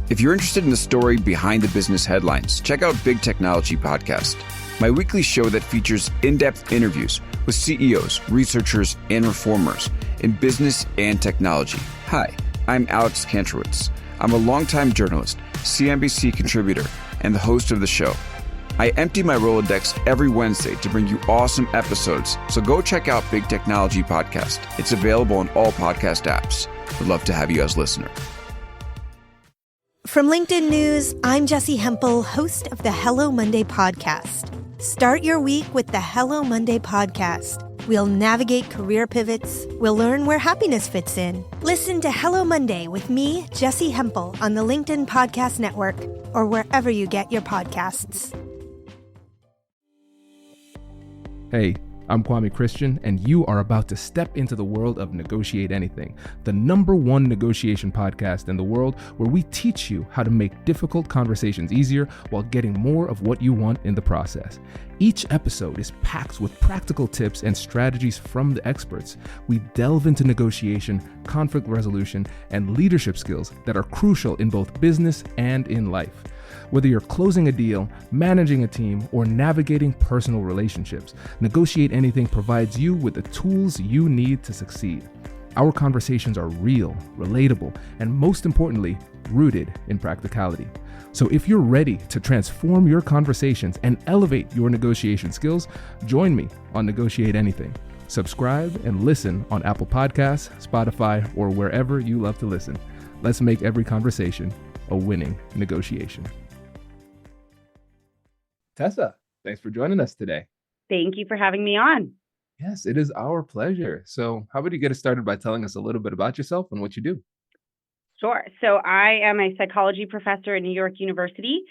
If you're interested in the story behind the business headlines, check out Big Technology Podcast, my weekly show that features in-depth interviews with CEOs, researchers, and reformers in business and technology. Hi, I'm Alex Kantrowitz. I'm a longtime journalist, CNBC contributor, and the host of the show. I empty my Rolodex every Wednesday to bring you awesome episodes, so go check out Big Technology Podcast. It's available on all podcast apps. Would love to have you as a listener. From LinkedIn News, I'm Jessie Hempel, host of the Hello Monday podcast. Start your week with the Hello Monday podcast. We'll navigate career pivots. We'll learn where happiness fits in. Listen to Hello Monday with me, Jessie Hempel, on the LinkedIn Podcast Network or wherever you get your podcasts. Hey, I'm Kwame Christian, and you are about to step into the world of Negotiate Anything, the #1 negotiation podcast in the world where we teach you how to make difficult conversations easier while getting more of what you want in the process. Each episode is packed with practical tips and strategies from the experts. We delve into negotiation, conflict resolution, and leadership skills that are crucial in both business and in life. Whether you're closing a deal, managing a team, or navigating personal relationships, Negotiate Anything provides you with the tools you need to succeed. Our conversations are real, relatable, and most importantly, rooted in practicality. So if you're ready to transform your conversations and elevate your negotiation skills, join me on Negotiate Anything. Subscribe and listen on Apple Podcasts, Spotify, or wherever you love to listen. Let's make every conversation a winning negotiation. Tessa, thanks for joining us today. Thank you for having me on. Yes, it is our pleasure. So how about you get us started by telling us a little bit about yourself and what you do? Sure. So I am a psychology professor at New York University,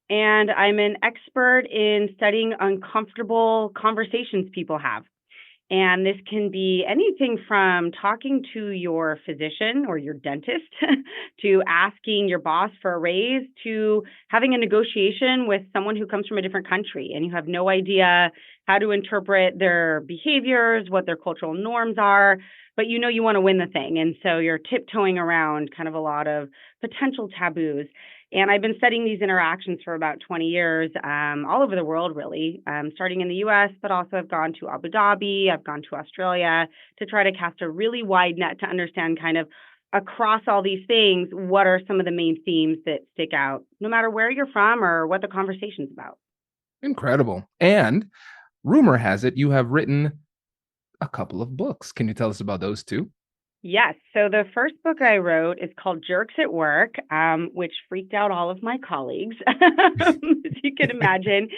and I'm an expert in studying uncomfortable conversations people have. And this can be anything from talking to your physician or your dentist to asking your boss for a raise to having a negotiation with someone who comes from a different country and you have no idea how to interpret their behaviors, what their cultural norms are, but you know you want to win the thing. And so you're tiptoeing around kind of a lot of potential taboos. And I've been studying these interactions for about 20 years, all over the world, really, starting in the US, but also I've gone to Abu Dhabi, I've gone to Australia to try to cast a really wide net to understand kind of across all these things, what are some of the main themes that stick out, no matter where you're from or what the conversation's about. Incredible. And rumor has it you have written a couple of books. Can you tell us about those too? Yes. So the first book I wrote is called Jerks at Work, which freaked out all of my colleagues, as you can imagine.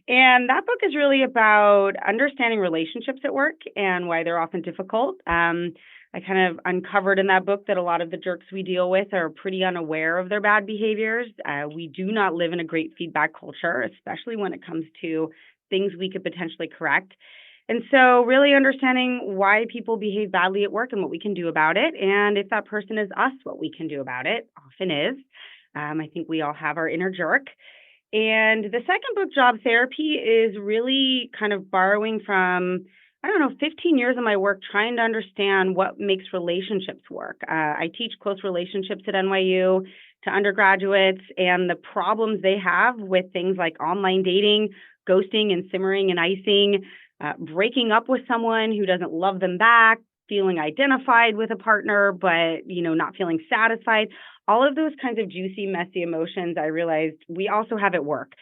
And that book is really about understanding relationships at work and why they're often difficult. I kind of uncovered in that book that a lot of the jerks we deal with are pretty unaware of their bad behaviors. We do not live in a great feedback culture, especially when it comes to things we could potentially correct. And so really understanding why people behave badly at work and what we can do about it. And if that person is us, what we can do about it, often is. I think we all have our inner jerk. And the second book, Job Therapy, is really kind of borrowing from, 15 years of my work trying to understand what makes relationships work. I teach close relationships at NYU to undergraduates and the problems they have with things like online dating, ghosting and simmering and icing, breaking up with someone who doesn't love them back, feeling identified with a partner, but, not feeling satisfied. All of those kinds of juicy, messy emotions, I realized we also have at work.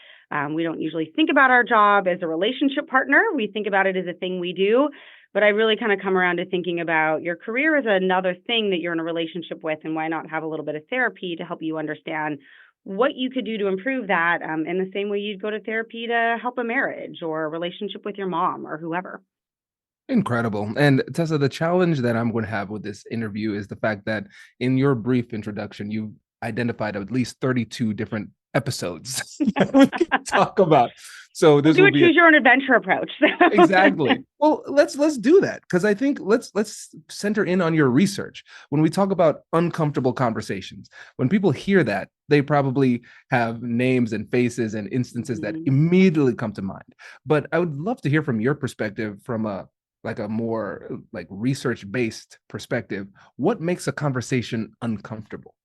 We don't usually think about our job as a relationship partner. We think about it as a thing we do. But I really kind of come around to thinking about your career as another thing that you're in a relationship with, and why not have a little bit of therapy to help you understand what you could do to improve that in the same way you'd go to therapy to help a marriage or a relationship with your mom or whoever. Incredible. And Tessa, the challenge that I'm going to have with this interview is the fact that in your brief introduction, you identified at least 32 different episodes that we can talk about. So this will be choose your own adventure approach. Exactly. Well, let's do that, because I think let's center in on your research. When we talk about uncomfortable conversations, when people hear that, they probably have names and faces and instances that immediately come to mind. But I would love to hear from your perspective, from a more research-based perspective. What makes a conversation uncomfortable?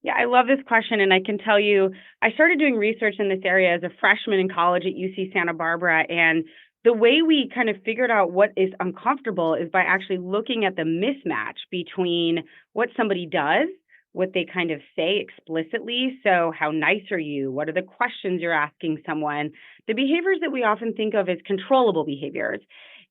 Yeah, I love this question. And I can tell you, I started doing research in this area as a freshman in college at UC Santa Barbara. And the way we kind of figured out what is uncomfortable is by actually looking at the mismatch between what somebody does, what they kind of say explicitly. So, how nice are you? What are the questions you're asking someone? The behaviors that we often think of as controllable behaviors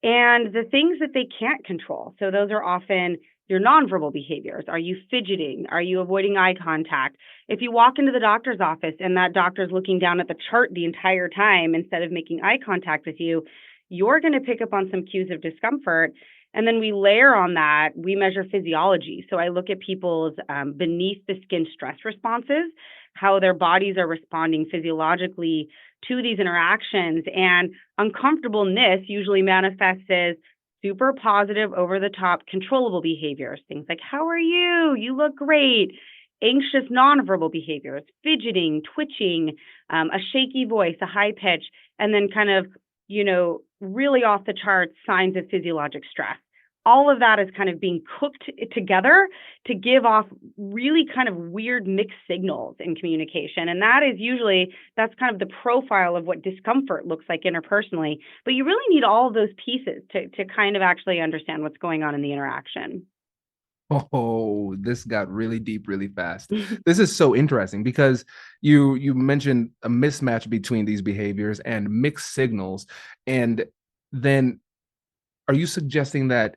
and the things that they can't control. So, those are often your nonverbal behaviors. Are you fidgeting? Are you avoiding eye contact? If you walk into the doctor's office and that doctor's looking down at the chart the entire time instead of making eye contact with you, you're going to pick up on some cues of discomfort. And then we layer on that, we measure physiology. So I look at people's beneath the skin stress responses, how their bodies are responding physiologically to these interactions. And uncomfortableness usually manifests as super positive, over the top, controllable behaviors. Things like, how are you? You look great. Anxious, nonverbal behaviors, fidgeting, twitching, a shaky voice, a high pitch, and then kind of, really off the charts signs of physiologic stress. All of that is kind of being cooked together to give off really kind of weird mixed signals in communication. And that's kind of the profile of what discomfort looks like interpersonally. But you really need all of those pieces to kind of actually understand what's going on in the interaction. Oh, this got really deep really fast. This is so interesting because you mentioned a mismatch between these behaviors and mixed signals. And then are you suggesting that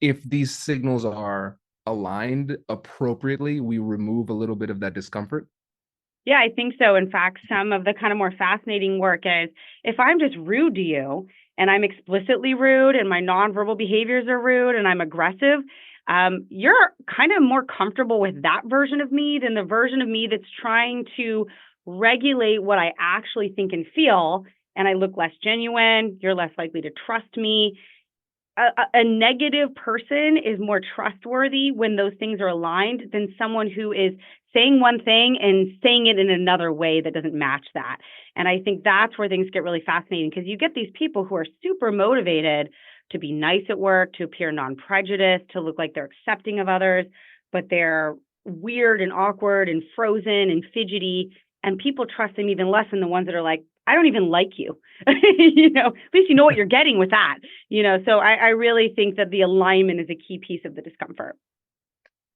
if these signals are aligned appropriately, we remove a little bit of that discomfort? Yeah, I think so. In fact, some of the kind of more fascinating work is if I'm just rude to you and I'm explicitly rude and my nonverbal behaviors are rude and I'm aggressive, you're kind of more comfortable with that version of me than the version of me that's trying to regulate what I actually think and feel. And I look less genuine. You're less likely to trust me. A negative person is more trustworthy when those things are aligned than someone who is saying one thing and saying it in another way that doesn't match that. And I think that's where things get really fascinating because you get these people who are super motivated to be nice at work, to appear non-prejudiced, to look like they're accepting of others, but they're weird and awkward and frozen and fidgety. And people trust them even less than the ones that are like, I don't even like you. At least you know what you're getting with that. So I really think that the alignment is a key piece of the discomfort.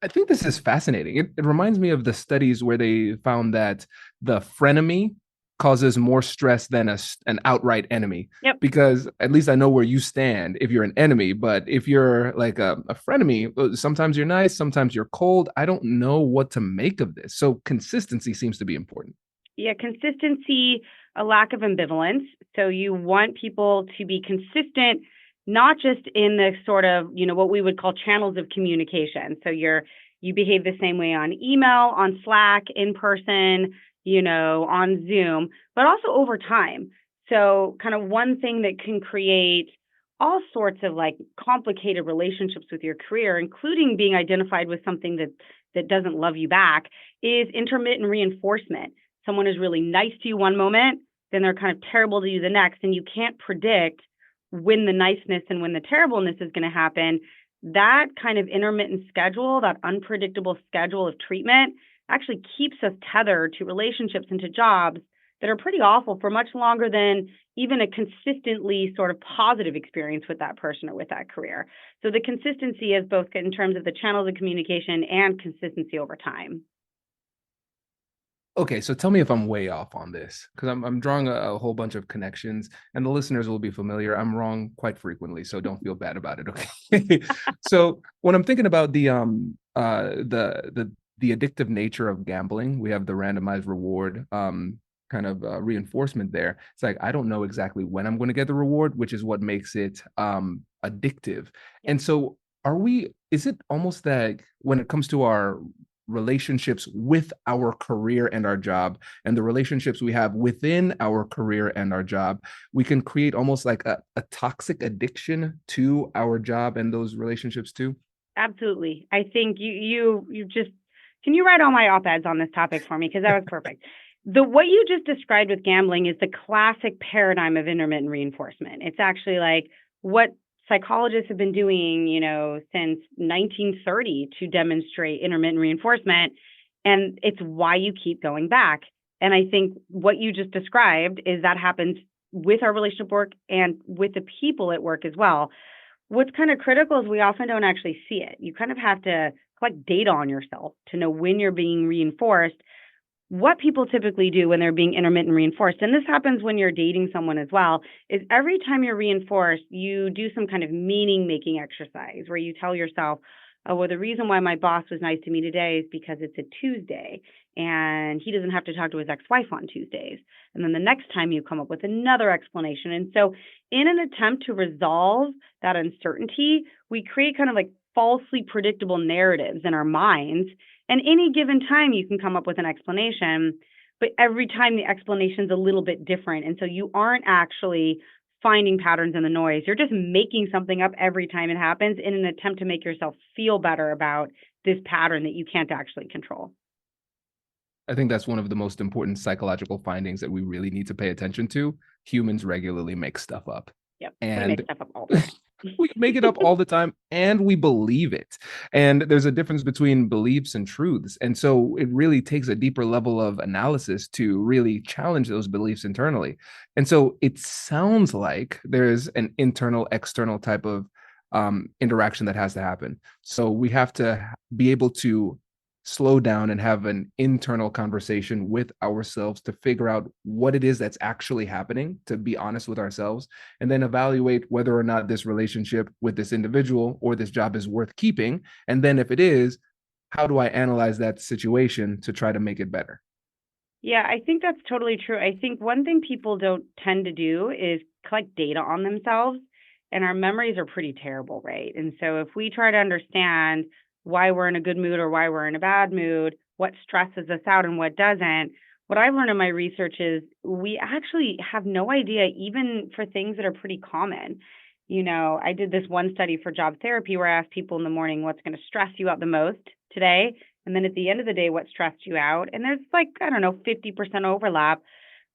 I think this is fascinating. It reminds me of the studies where they found that the frenemy causes more stress than an outright enemy. Yep. Because at least I know where you stand if you're an enemy. But if you're like a frenemy, sometimes you're nice, sometimes you're cold. I don't know what to make of this. So consistency seems to be important. Yeah, consistency, a lack of ambivalence. So you want people to be consistent, not just in the sort of, what we would call channels of communication. So you behave the same way on email, on Slack, in person, on Zoom, but also over time. So kind of one thing that can create all sorts of like complicated relationships with your career, including being identified with something that doesn't love you back, is intermittent reinforcement. Someone is really nice to you one moment, then they're kind of terrible to you the next, and you can't predict when the niceness and when the terribleness is going to happen. That kind of intermittent schedule, that unpredictable schedule of treatment actually keeps us tethered to relationships and to jobs that are pretty awful for much longer than even a consistently sort of positive experience with that person or with that career. So the consistency is both in terms of the channels of communication and consistency over time. Okay, so tell me if I'm way off on this, because I'm drawing a whole bunch of connections, and the listeners will be familiar. I'm wrong quite frequently, so don't feel bad about it. Okay, so when I'm thinking about the addictive nature of gambling, we have the randomized reward reinforcement there. It's like I don't know exactly when I'm going to get the reward, which is what makes it addictive. And so, is it almost that when it comes to our relationships with our career and our job and the relationships we have within our career and our job, we can create almost like a toxic addiction to our job and those relationships too? Absolutely. I think you just, can you write all my op-eds on this topic for me? Because that was perfect. What you just described with gambling is the classic paradigm of intermittent reinforcement. It's actually like what psychologists have been doing, since 1930 to demonstrate intermittent reinforcement. And it's why you keep going back. And I think what you just described is that happens with our relationship work and with the people at work as well. What's kind of critical is we often don't actually see it. You kind of have to collect data on yourself to know when you're being reinforced. What people typically do when they're being intermittent reinforced, and this happens when you're dating someone as well, is every time you're reinforced, you do some kind of meaning-making exercise where you tell yourself, oh, well, the reason why my boss was nice to me today is because it's a Tuesday and he doesn't have to talk to his ex-wife on Tuesdays. And then the next time you come up with another explanation. And so in an attempt to resolve that uncertainty, we create kind of like falsely predictable narratives in our minds. And any given time you can come up with an explanation, but every time the explanation is a little bit different. And so you aren't actually finding patterns in the noise. You're just making something up every time it happens in an attempt to make yourself feel better about this pattern that you can't actually control. I think that's one of the most important psychological findings that we really need to pay attention to. Humans regularly make stuff up. Yep. And we make stuff up all the time. we make it up all the time and we believe it. And there's a difference between beliefs and truths. And so it really takes a deeper level of analysis to really challenge those beliefs internally. And so it sounds like there's an internal, external type of interaction that has to happen. So we have to be able to slow down and have an internal conversation with ourselves to figure out what it is that's actually happening, to be honest with ourselves, and then evaluate whether or not this relationship with this individual or this job is worth keeping. And then if it is, how do I analyze that situation to try to make it better? Yeah, I think that's totally true. I think one thing people don't tend to do is collect data on themselves, and our memories are pretty terrible, right? And so if we try to understand why we're in a good mood or why we're in a bad mood, what stresses us out and what doesn't, what I've learned in my research is we actually have no idea, even for things that are pretty common. You know, I did this one study for job therapy where I asked people in the morning, what's going to stress you out the most today? And then at the end of the day, what stressed you out? And there's like, 50% overlap.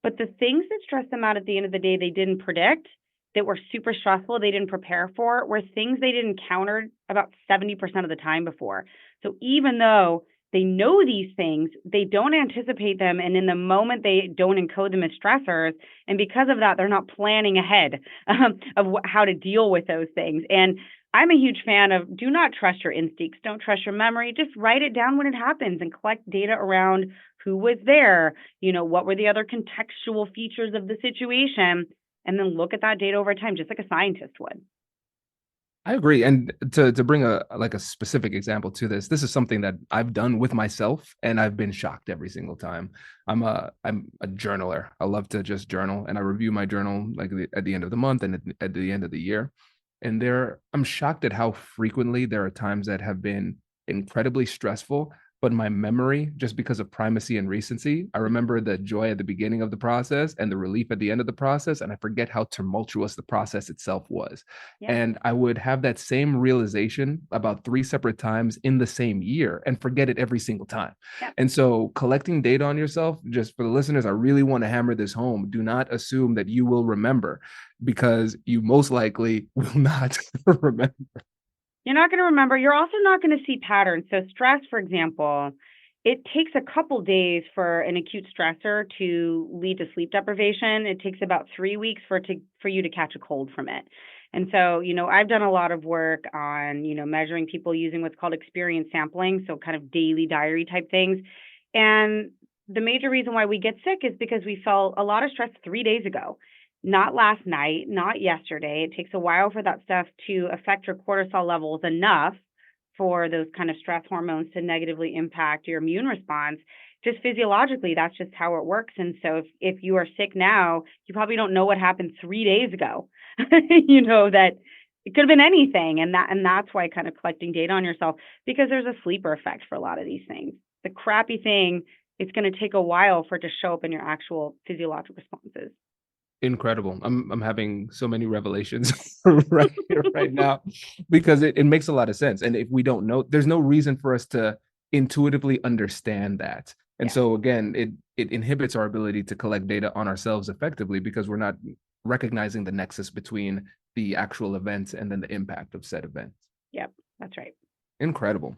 But the things that stressed them out at the end of the day, they didn't predict, that were super stressful, they didn't prepare for, were things they didn't encounter about 70% of the time before. So even though they know these things, they don't anticipate them. And in the moment, they don't encode them as stressors. And because of that, they're not planning ahead of how to deal with those things. And I'm a huge fan of do not trust your instincts. Don't trust your memory. Just write it down when it happens and collect data around who was there. What were the other contextual features of the situation? And then look at that data over time, just like a scientist would. I agree. And to bring a specific example to this is something that I've done with myself, and I've been shocked every single time. I'm a journaler. I love to just journal, and I review my journal like at the end of the month and at the end of the year. And I'm shocked at how frequently there are times that have been incredibly stressful, but my memory, just because of primacy and recency, I remember the joy at the beginning of the process and the relief at the end of the process, and I forget how tumultuous the process itself was. Yeah. And I would have that same realization about 3 separate times in the same year and forget it every single time. Yeah. And so collecting data on yourself, just for the listeners, I really want to hammer this home. Do not assume that you will remember, because you most likely will not remember. You're not going to remember. You're also not going to see patterns. So stress, for example, it takes a couple days for an acute stressor to lead to sleep deprivation. It takes about 3 weeks for you to catch a cold from it. And so, I've done a lot of work on, measuring people using what's called experience sampling, so kind of daily diary type things. And the major reason why we get sick is because we felt a lot of stress 3 days ago. Not last night, not yesterday. It takes a while for that stuff to affect your cortisol levels enough for those kind of stress hormones to negatively impact your immune response. Just physiologically, that's just how it works. And so if you are sick now, you probably don't know what happened 3 days ago. That it could have been anything. And that's why kind of collecting data on yourself, because there's a sleeper effect for a lot of these things. The crappy thing, it's going to take a while for it to show up in your actual physiological responses. Incredible. I'm having so many revelations right here, right now, because it makes a lot of sense. And if we don't know, there's no reason for us to intuitively understand that. And so again, it inhibits our ability to collect data on ourselves effectively, because we're not recognizing the nexus between the actual events and then the impact of said events. Yep, that's right. Incredible.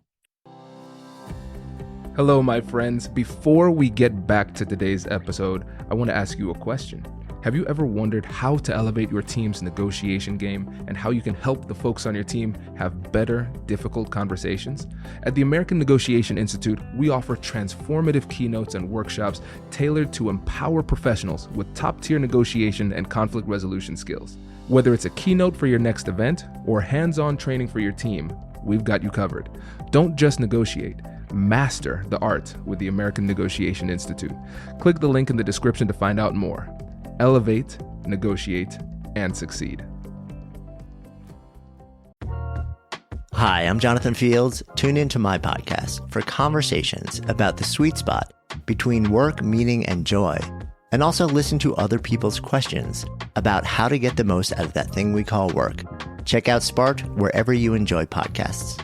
Hello, my friends. Before we get back to today's episode, I want to ask you a question. Have you ever wondered how to elevate your team's negotiation game and how you can help the folks on your team have better, difficult conversations? At the American Negotiation Institute, we offer transformative keynotes and workshops tailored to empower professionals with top-tier negotiation and conflict resolution skills. Whether it's a keynote for your next event or hands-on training for your team, we've got you covered. Don't just negotiate. Master the art with the American Negotiation Institute. Click the link in the description to find out more. Elevate, negotiate, and succeed. Hi, I'm Jonathan Fields. Tune into my podcast for conversations about the sweet spot between work, meaning, and joy. And also listen to other people's questions about how to get the most out of that thing we call work. Check out Sparked wherever you enjoy podcasts.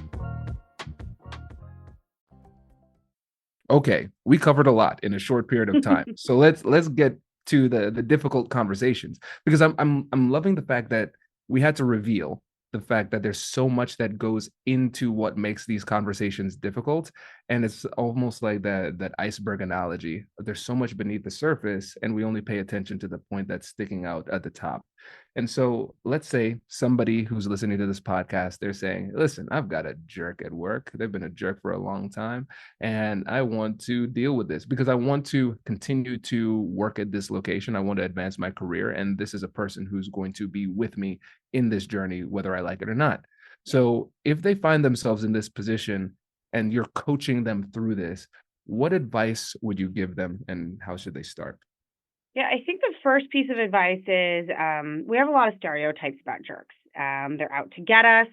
Okay, we covered a lot in a short period of time. So let's get to the difficult conversations, because I'm loving the fact that we had to reveal the fact that there's so much that goes into what makes these conversations difficult. And it's almost like that iceberg analogy. There's so much beneath the surface, and we only pay attention to the point that's sticking out at the top. And so let's say somebody who's listening to this podcast, they're saying, listen, I've got a jerk at work. They've been a jerk for a long time, and I want to deal with this because I want to continue to work at this location. I want to advance my career. And this is a person who's going to be with me in this journey, whether I like it or not. So if they find themselves in this position and you're coaching them through this, what advice would you give them, and how should they start? Yeah, I think the first piece of advice is we have a lot of stereotypes about jerks. They're out to get us.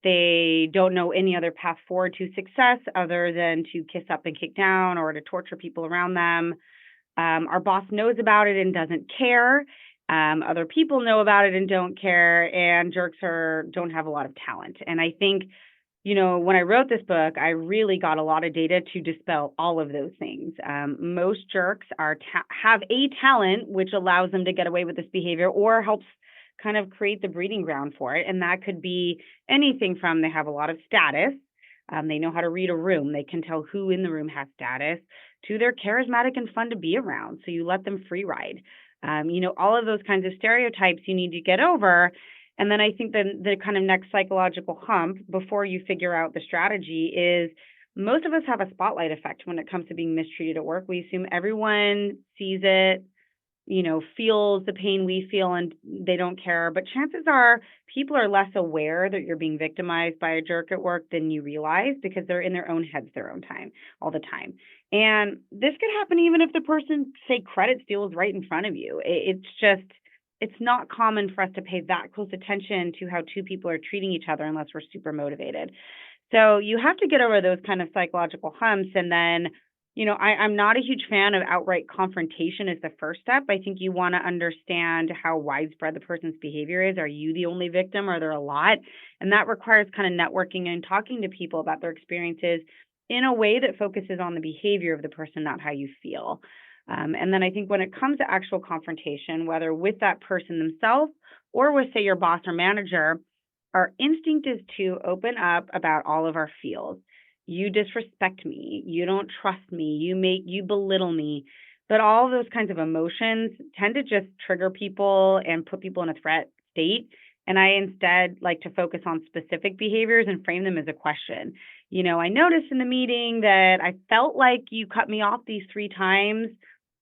They don't know any other path forward to success other than to kiss up and kick down or to torture people around them. Our boss knows about it and doesn't care. Other people know about it and don't care. And jerks don't have a lot of talent. And I think, when I wrote this book, I really got a lot of data to dispel all of those things. Most jerks have a talent which allows them to get away with this behavior or helps kind of create the breeding ground for it. And that could be anything from they have a lot of status, they know how to read a room, they can tell who in the room has status, to they're charismatic and fun to be around, so you let them free ride. All of those kinds of stereotypes you need to get over. And then I think the kind of next psychological hump before you figure out the strategy is most of us have a spotlight effect when it comes to being mistreated at work. We assume everyone sees it, feels the pain we feel, and they don't care. But chances are people are less aware that you're being victimized by a jerk at work than you realize, because they're in their own heads all the time. And this could happen even if the person, say, credit steals right in front of you. It's not common for us to pay that close attention to how two people are treating each other unless we're super motivated. So you have to get over those kind of psychological humps. And then, I'm not a huge fan of outright confrontation as the first step. I think you want to understand how widespread the person's behavior is. Are you the only victim? Are there a lot? And that requires kind of networking and talking to people about their experiences in a way that focuses on the behavior of the person, not how you feel. And then I think when it comes to actual confrontation, whether with that person themselves or with, say, your boss or manager, our instinct is to open up about all of our feels. You disrespect me. You don't trust me. You belittle me. But all of those kinds of emotions tend to just trigger people and put people in a threat state. And I instead like to focus on specific behaviors and frame them as a question. I noticed in the meeting that I felt like you cut me off these 3 times.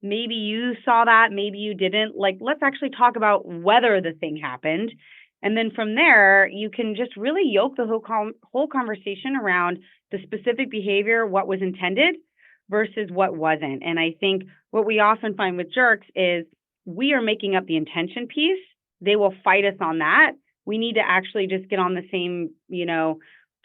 Maybe you saw that, maybe you didn't. Let's actually talk about whether the thing happened. And then from there, you can just really yoke the whole conversation around the specific behavior, what was intended versus what wasn't. And I think what we often find with jerks is we are making up the intention piece. They will fight us on that. We need to actually just get on the same,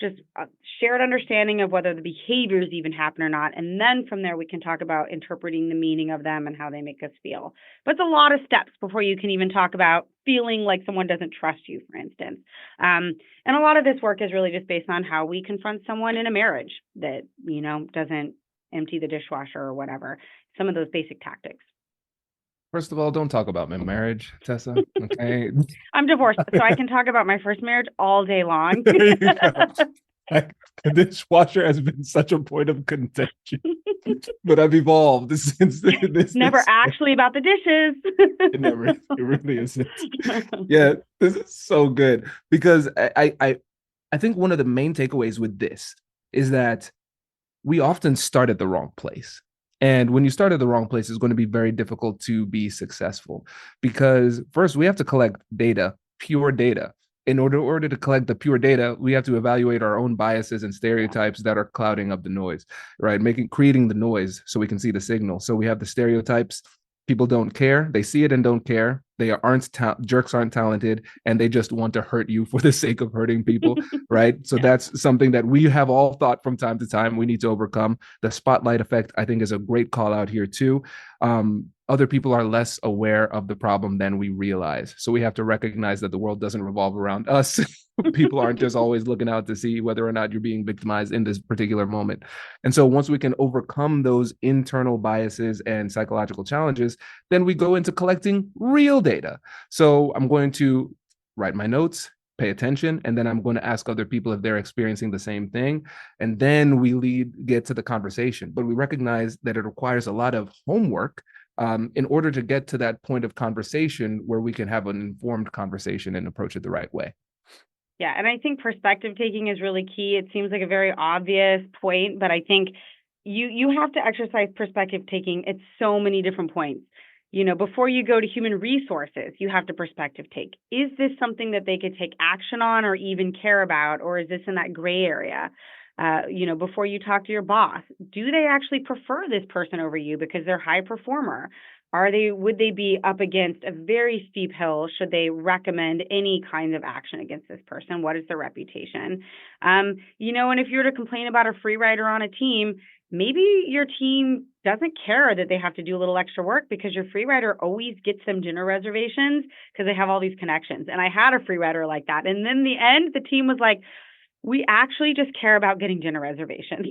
just a shared understanding of whether the behaviors even happen or not. And then from there, we can talk about interpreting the meaning of them and how they make us feel. But it's a lot of steps before you can even talk about feeling like someone doesn't trust you, for instance. And a lot of this work is really just based on how we confront someone in a marriage that, doesn't empty the dishwasher or whatever. Some of those basic tactics. First of all, don't talk about my marriage, Tessa. Okay. I'm divorced, so I can talk about my first marriage all day long. Like, the dishwasher has been such a point of contention, but I've evolved since this. Never actually about the dishes. It really isn't. Yeah, this is so good because I think one of the main takeaways with this is that we often start at the wrong place. And when you start at the wrong place, it's going to be very difficult to be successful because first we have to collect data, pure data. In order to collect the pure data, we have to evaluate our own biases and stereotypes that are clouding up the noise, right? Creating the noise so we can see the signal. So we have the stereotypes. People don't care. They see it and don't care. Jerks aren't talented, and they just want to hurt you for the sake of hurting people, right? So that's something that we have all thought from time to time we need to overcome. The spotlight effect, I think, is a great call out here too. Other people are less aware of the problem than we realize. So we have to recognize that the world doesn't revolve around us. People aren't just always looking out to see whether or not you're being victimized in this particular moment. And so once we can overcome those internal biases and psychological challenges, then we go into collecting real data. So I'm going to write my notes, pay attention, and then I'm going to ask other people if they're experiencing the same thing. And then we get to the conversation. But we recognize that it requires a lot of homework in order to get to that point of conversation where we can have an informed conversation and approach it the right way. Yeah, and I think perspective taking is really key. It seems like a very obvious point, but I think you have to exercise perspective taking at so many different points. You know, before you go to human resources, you have to perspective take. Is this something that they could take action on or even care about, or is this in that gray area? Before you talk to your boss, do they actually prefer this person over you because they're high performer? Would they be up against a very steep hill? Should they recommend any kind of action against this person? What is their reputation? And if you're to complain about a free rider on a team, maybe your team doesn't care that they have to do a little extra work because your free rider always gets them dinner reservations because they have all these connections. And I had a free rider like that. And then in the end, the team was like, we actually just care about getting dinner reservations.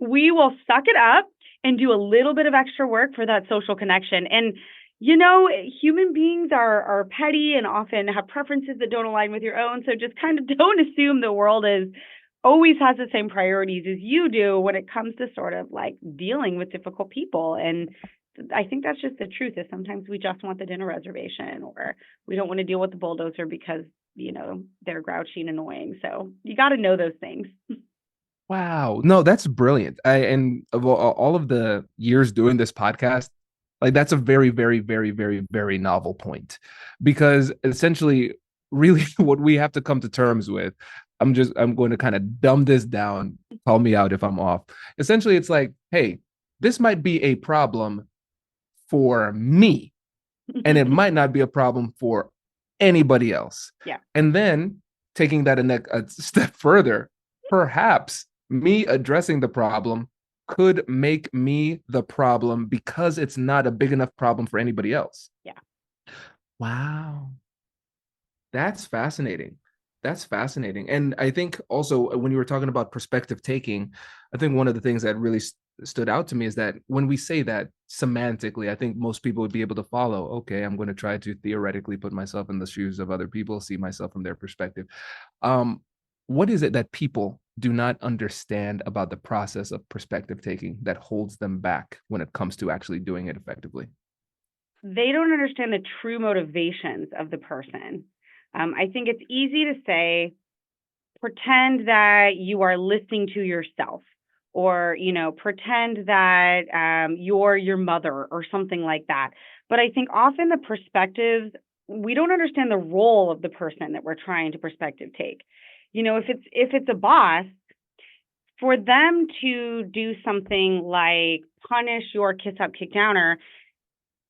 We will suck it up and do a little bit of extra work for that social connection. And, human beings are petty and often have preferences that don't align with your own. So just kind of don't assume the world always has the same priorities as you do when it comes to sort of like dealing with difficult people. And I think that's just the truth is sometimes we just want the dinner reservation or we don't want to deal with the bulldozer because, they're grouchy and annoying. So you got to know those things. Wow. No, that's brilliant. And of all of the years doing this podcast, like that's a very, very, very, very, very novel point because essentially really what we have to come to terms with, I'm going to kind of dumb this down. Call me out if I'm off. Essentially, it's like, hey, this might be a problem for me and it might not be a problem for anybody else. Yeah. And then taking that a step further, perhaps me addressing the problem could make me the problem because it's not a big enough problem for anybody else. Yeah. Wow. That's fascinating. And I think also when you were talking about perspective taking, I think one of the things that really stood out to me is that when we say that semantically, I think most people would be able to follow, okay, I'm going to try to theoretically put myself in the shoes of other people, see myself from their perspective. What is it that people do not understand about the process of perspective taking that holds them back when it comes to actually doing it effectively? They don't understand the true motivations of the person. I think it's easy to say, pretend that you are listening to yourself or, pretend that you're your mother or something like that. But I think often the perspectives, we don't understand the role of the person that we're trying to perspective take. If it's a boss, for them to do something like punish your kiss up, kick downer,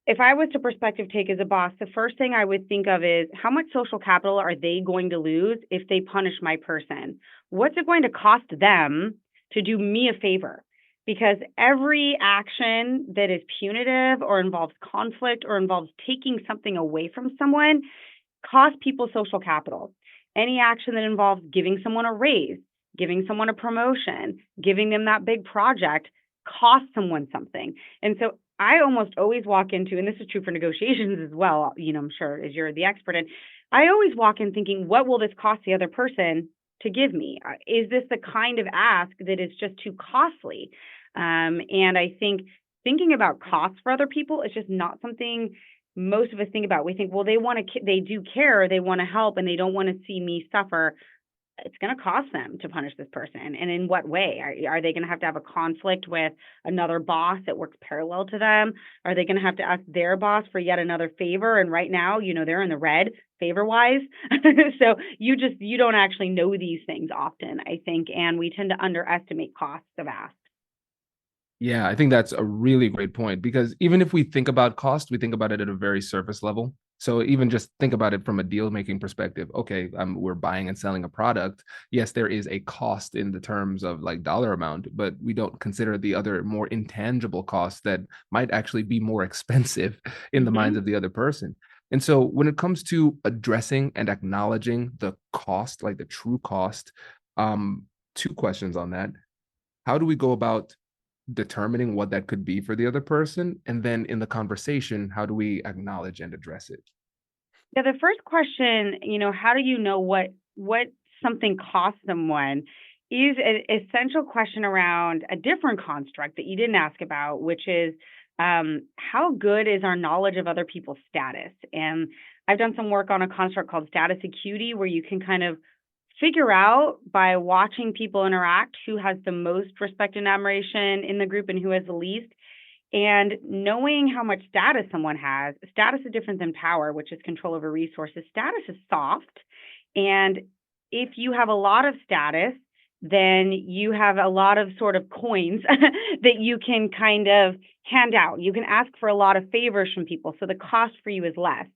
if I was to perspective take as a boss, the first thing I would think of is how much social capital are they going to lose if they punish my person? What's it going to cost them to do me a favor? Because every action that is punitive or involves conflict or involves taking something away from someone costs people social capital. Any action that involves giving someone a raise, giving someone a promotion, giving them that big project costs someone something. And so I almost always walk into, and this is true for negotiations as well, I'm sure as you're the expert in, I always walk in thinking, what will this cost the other person to give me? Is this the kind of ask that is just too costly? And I think thinking about costs for other people is just not something most of us think about. We think, well, they do care, they want to help, and they don't want to see me suffer. It's going to cost them to punish this person. And in what way? Are they going to have a conflict with another boss that works parallel to them? Are they going to have to ask their boss for yet another favor? And right now, they're in the red favor-wise. So you don't actually know these things often, I think, and we tend to underestimate costs of ask. Yeah, I think that's a really great point, because even if we think about cost, we think about it at a very surface level. So even just think about it from a deal making perspective. Okay, we're buying and selling a product. Yes, there is a cost in the terms of like dollar amount, but we don't consider the other more intangible costs that might actually be more expensive in the minds of the other person. And so when it comes to addressing and acknowledging the cost, like the true cost, two questions on that. How do we go about determining what that could be for the other person? And then in the conversation, how do we acknowledge and address it? Yeah, the first question, how do you know what something costs someone, is an essential question around a different construct that you didn't ask about, which is how good is our knowledge of other people's status? And I've done some work on a construct called status acuity, where you can kind of figure out by watching people interact who has the most respect and admiration in the group and who has the least. And knowing how much status someone has. Status is different than power, which is control over resources. Status is soft. And if you have a lot of status, then you have a lot of sort of coins that you can kind of hand out. You can ask for a lot of favors from people. So the cost for you is less.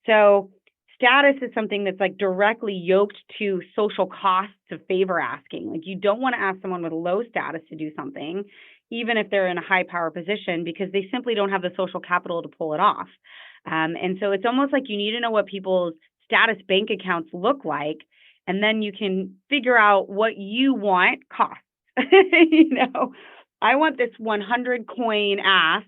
So status is something that's like directly yoked to social costs of favor asking. Like, you don't want to ask someone with low status to do something, even if they're in a high power position, because they simply don't have the social capital to pull it off. And so it's almost like you need to know what people's status bank accounts look like, and then you can figure out what you want costs. I want this 100 coin ask.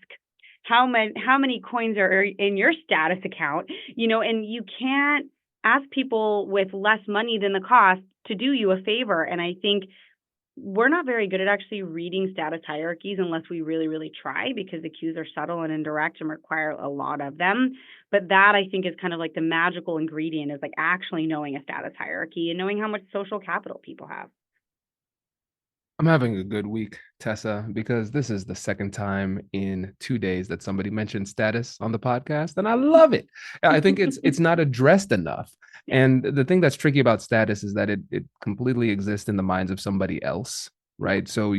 How many coins are in your status account? And you can't ask people with less money than the cost to do you a favor. And I think we're not very good at actually reading status hierarchies unless we really, really try, because the cues are subtle and indirect and require a lot of them. But that, I think, is kind of like the magical ingredient, is like actually knowing a status hierarchy and knowing how much social capital people have. I'm having a good week, Tessa, because this is the second time in 2 days that somebody mentioned status on the podcast, and I love it. I think it's not addressed enough. And the thing that's tricky about status is that it completely exists in the minds of somebody else, right? So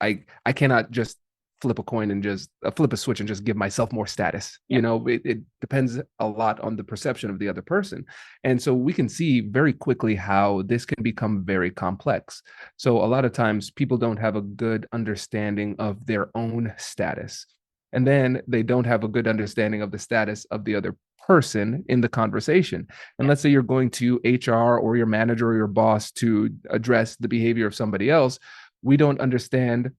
I cannot just flip a coin and just flip a switch and just give myself more status. It depends a lot on the perception of the other person. And so we can see very quickly how this can become very complex. So a lot of times people don't have a good understanding of their own status. And then they don't have a good understanding of the status of the other person in the conversation. And let's say you're going to HR or your manager or your boss to address the behavior of somebody else. We don't understand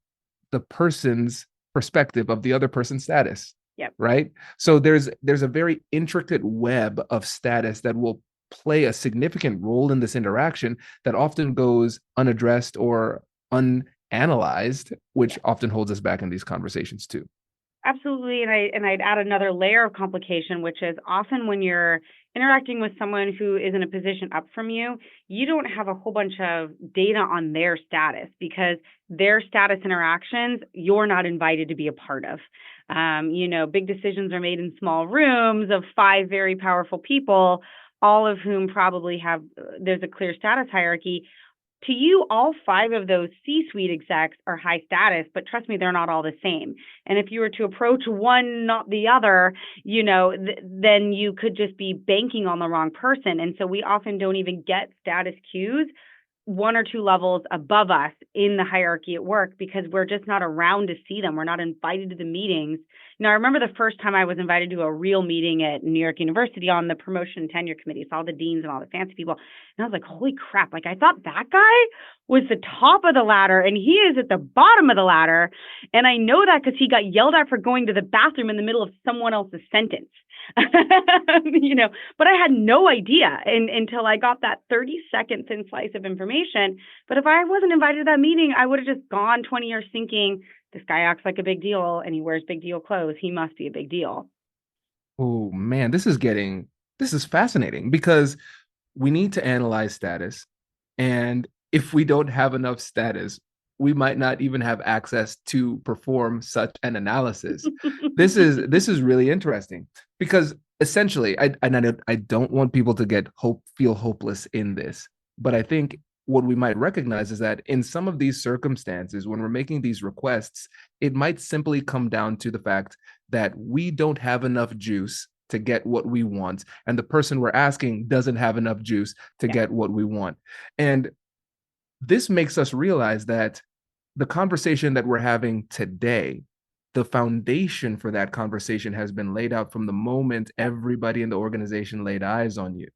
the person's perspective of the other person's status. Yep. Right. So there's a very intricate web of status that will play a significant role in this interaction that often goes unaddressed or unanalyzed, which often holds us back in these conversations too. Absolutely. And I'd add another layer of complication, which is often when you're interacting with someone who is in a position up from you, you don't have a whole bunch of data on their status, because their status interactions, you're not invited to be a part of. Big decisions are made in small rooms of 5 very powerful people, all of whom probably there's a clear status hierarchy. To you, all 5 of those C-suite execs are high status, but trust me, they're not all the same. And if you were to approach one, not the other, then you could just be banking on the wrong person. And so we often don't even get status cues one or two levels above us in the hierarchy at work because we're just not around to see them. We're not invited to the meetings. Now, I remember the first time I was invited to a real meeting at New York University on the promotion and tenure committee. Saw all the deans and all the fancy people. And I was like, holy crap. Like, I thought that guy was the top of the ladder and he is at the bottom of the ladder. And I know that because he got yelled at for going to the bathroom in the middle of someone else's sentence. But I had no idea until I got that 30-second thin slice of information. But if I wasn't invited to that meeting, I would have just gone 20 years thinking, this guy acts like a big deal and he wears big deal clothes. He must be a big deal. Oh man, this is fascinating because we need to analyze status. And if we don't have enough status, we might not even have access to perform such an analysis. This is really interesting because essentially, I don't want people to feel hopeless in this, but I think what we might recognize is that in some of these circumstances, when we're making these requests, it might simply come down to the fact that we don't have enough juice to get what we want, and the person we're asking doesn't have enough juice to get what we want. And this makes us realize that the conversation that we're having today, the foundation for that conversation has been laid out from the moment everybody in the organization laid eyes on you.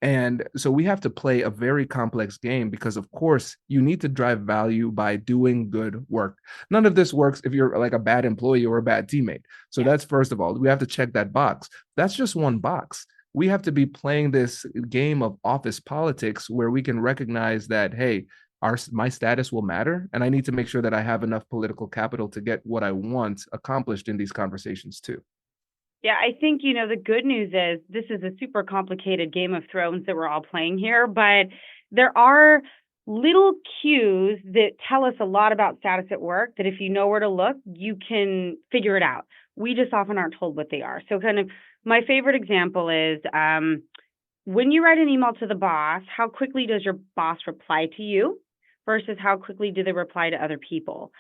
And so we have to play a very complex game because, of course, you need to drive value by doing good work. None of this works if you're like a bad employee or a bad teammate. So that's first of all, we have to check that box. That's just one box. We have to be playing this game of office politics where we can recognize that, hey, my status will matter, and I need to make sure that I have enough political capital to get what I want accomplished in these conversations too. Yeah, I think, the good news is this is a super complicated Game of Thrones that we're all playing here, but there are little cues that tell us a lot about status at work that if you know where to look, you can figure it out. We just often aren't told what they are. So kind of my favorite example is when you write an email to the boss, how quickly does your boss reply to you versus how quickly do they reply to other people?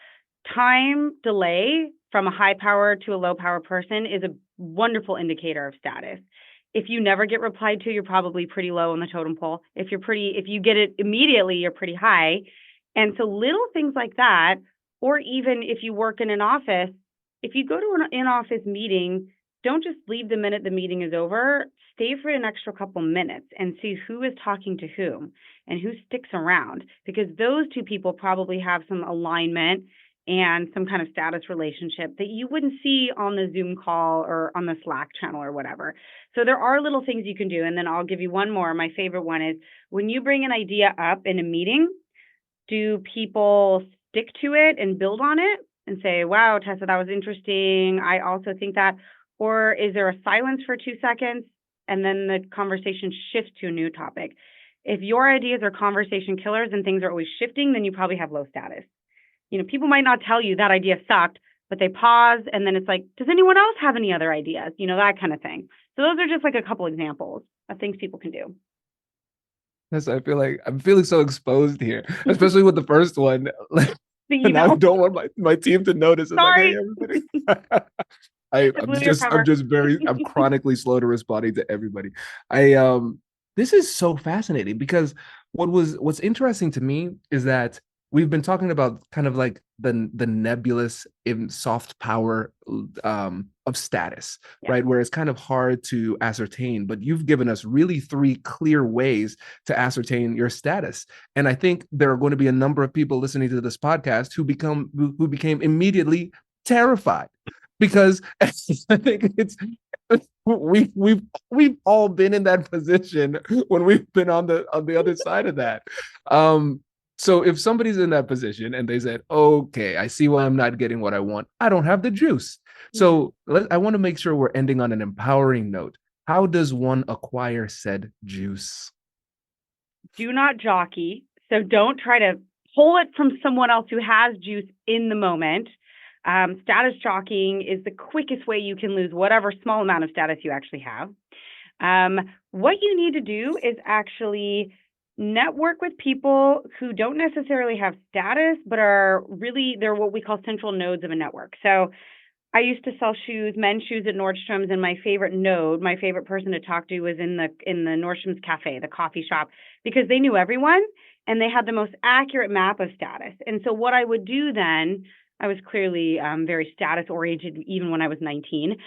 Time delay from a high power to a low power person is a wonderful indicator of status. If you never get replied to, you're probably pretty low on the totem pole. If you get it immediately, you're pretty high. And so little things like that, or even if you work in an office, if you go to an in-office meeting, don't just leave the minute the meeting is over. Stay for an extra couple minutes and see who is talking to whom and who sticks around, because those two people probably have some alignment and some kind of status relationship that you wouldn't see on the Zoom call or on the Slack channel or whatever. So there are little things you can do. And then I'll give you one more. My favorite one is when you bring an idea up in a meeting, do people stick to it and build on it and say, wow, Tessa, that was interesting. I also think that. Or is there a silence for 2 seconds and then the conversation shifts to a new topic? If your ideas are conversation killers and things are always shifting, then you probably have low status. People might not tell you that idea sucked, but they pause and then it's like, does anyone else have any other ideas? That kind of thing. So those are just like a couple examples of things people can do. Yes, I feel like I'm feeling so exposed here, especially with the first one. And I don't want my team to notice. It's Sorry. Like, hey, everybody. I'm chronically slow to responding to everybody. This is so fascinating because what's interesting to me is that we've been talking about kind of like the nebulous in soft power of status, right? Where it's kind of hard to ascertain, but you've given us really 3 clear ways to ascertain your status. And I think there are going to be a number of people listening to this podcast who became immediately terrified because I think we've all been in that position when we've been on the other side of that. So if somebody's in that position and they said, okay, I see why I'm not getting what I want. I don't have the juice. So I want to make sure we're ending on an empowering note. How does one acquire said juice? Do not jockey. So don't try to pull it from someone else who has juice in the moment. Status jockeying is the quickest way you can lose whatever small amount of status you actually have. What you need to do is actually network with people who don't necessarily have status, but they're what we call central nodes of a network. So I used to sell shoes, men's shoes at Nordstrom's, and my favorite person to talk to was in the Nordstrom's cafe, the coffee shop, because they knew everyone and they had the most accurate map of status. And so what I would do then, I was clearly very status oriented even when I was 19,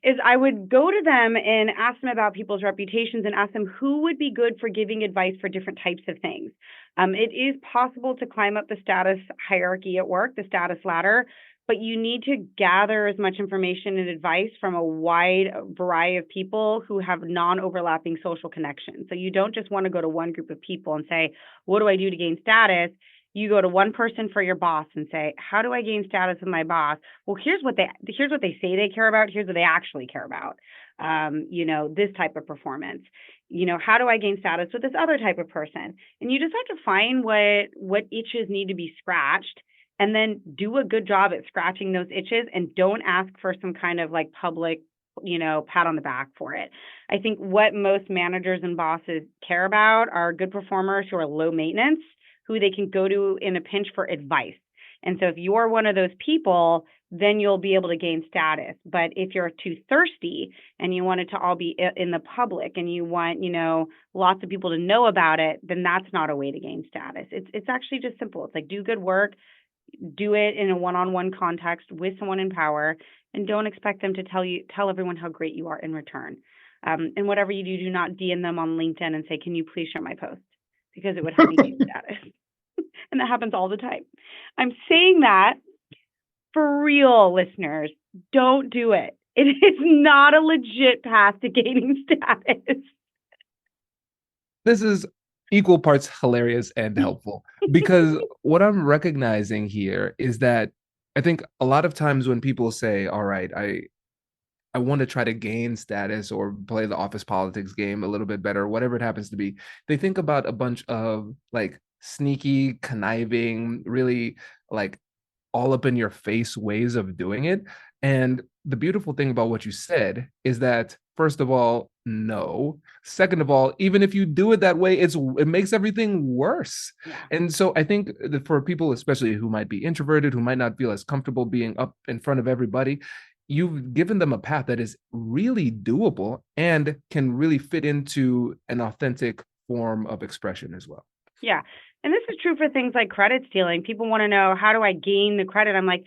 is I would go to them and ask them about people's reputations and ask them who would be good for giving advice for different types of things. It is possible to climb up the status hierarchy at work, the status ladder, but you need to gather as much information and advice from a wide variety of people who have non-overlapping social connections. So you don't just want to go to one group of people and say, what do I do to gain status? You go to one person for your boss and say, how do I gain status with my boss? Well, here's what they say they care about. Here's what they actually care about. This type of performance. How do I gain status with this other type of person? And you just have to find what itches need to be scratched, and then do a good job at scratching those itches, and don't ask for some kind of like public, pat on the back for it. I think what most managers and bosses care about are good performers who are low maintenance, who they can go to in a pinch for advice. And so if you're one of those people, then you'll be able to gain status. But if you're too thirsty and you want it to all be in the public and you want, lots of people to know about it, then that's not a way to gain status. It's actually just simple. It's like, do good work, do it in a one-on-one context with someone in power, and don't expect them to tell everyone how great you are in return. And whatever you do not DM them on LinkedIn and say, can you please share my post? Because it would help me gain status. And that happens all the time. I'm saying that for real, listeners. Don't do it. It is not a legit path to gaining status. This is equal parts hilarious and helpful, because what I'm recognizing here is that I think a lot of times when people say, all right, I want to try to gain status or play the office politics game a little bit better, whatever it happens to be, they think about a bunch of like sneaky, conniving, really like all up in your face ways of doing it. And the beautiful thing about what you said is that, first of all, no. Second of all, even if you do it that way, it makes everything worse. Yeah. And so I think that for people, especially who might be introverted, who might not feel as comfortable being up in front of everybody, you've given them a path that is really doable and can really fit into an authentic form of expression as well. Yeah. And this is true for things like credit stealing. People want to know, how do I gain the credit? I'm like,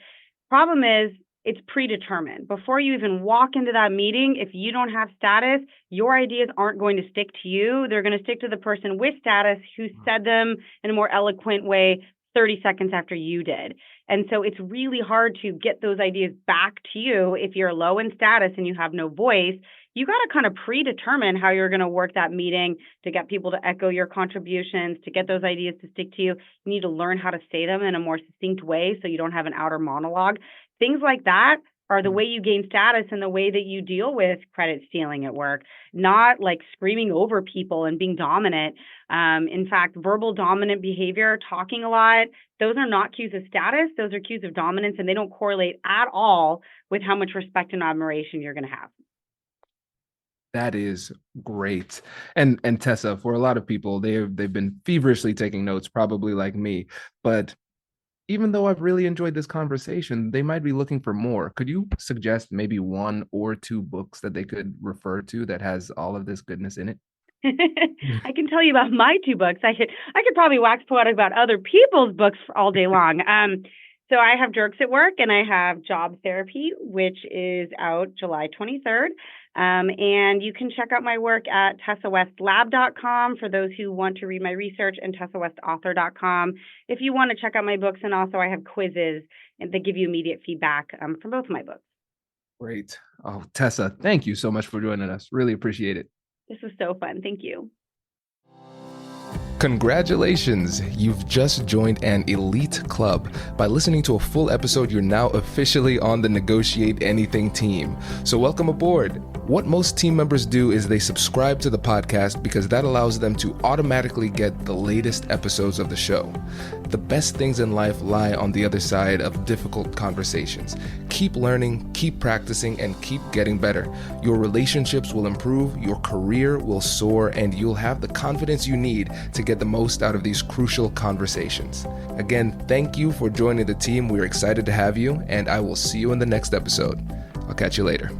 problem is, it's predetermined. Before you even walk into that meeting, if you don't have status, your ideas aren't going to stick to you. They're going to stick to the person with status who said them in a more eloquent way 30 seconds after you did. And so it's really hard to get those ideas back to you if you're low in status and you have no voice. You got to kind of predetermine how you're going to work that meeting to get people to echo your contributions, to get those ideas to stick to you. You need to learn how to say them in a more succinct way so you don't have an outer monologue. Things like that are the way you gain status and the way that you deal with credit stealing at work, not like screaming over people and being dominant. In fact, verbal dominant behavior, talking a lot, those are not cues of status. Those are cues of dominance, and they don't correlate at all with how much respect and admiration you're going to have. That is great. And Tessa, for a lot of people, they've been feverishly taking notes, probably like me, but even though I've really enjoyed this conversation, they might be looking for more. Could you suggest maybe 1 or 2 books that they could refer to that has all of this goodness in it? I can tell you about my 2 books. I could probably wax poetic about other people's books all day long. So I have Jerks at Work and I have Job Therapy, which is out July 23rd. And you can check out my work at tessawestlab.com for those who want to read my research, and tessawestauthor.com if you want to check out my books. And also I have quizzes that give you immediate feedback from both of my books. Great. Oh, Tessa, thank you so much for joining us. Really appreciate it. This was so fun. Thank you. Congratulations! You've just joined an elite club. By listening to a full episode, you're now officially on the Negotiate Anything team. So welcome aboard. What most team members do is they subscribe to the podcast because that allows them to automatically get the latest episodes of the show. The best things in life lie on the other side of difficult conversations. Keep learning, keep practicing, and keep getting better. Your relationships will improve, your career will soar, and you'll have the confidence you need to get the most out of these crucial conversations. Again, thank you for joining the team. We're excited to have you, and I will see you in the next episode. I'll catch you later.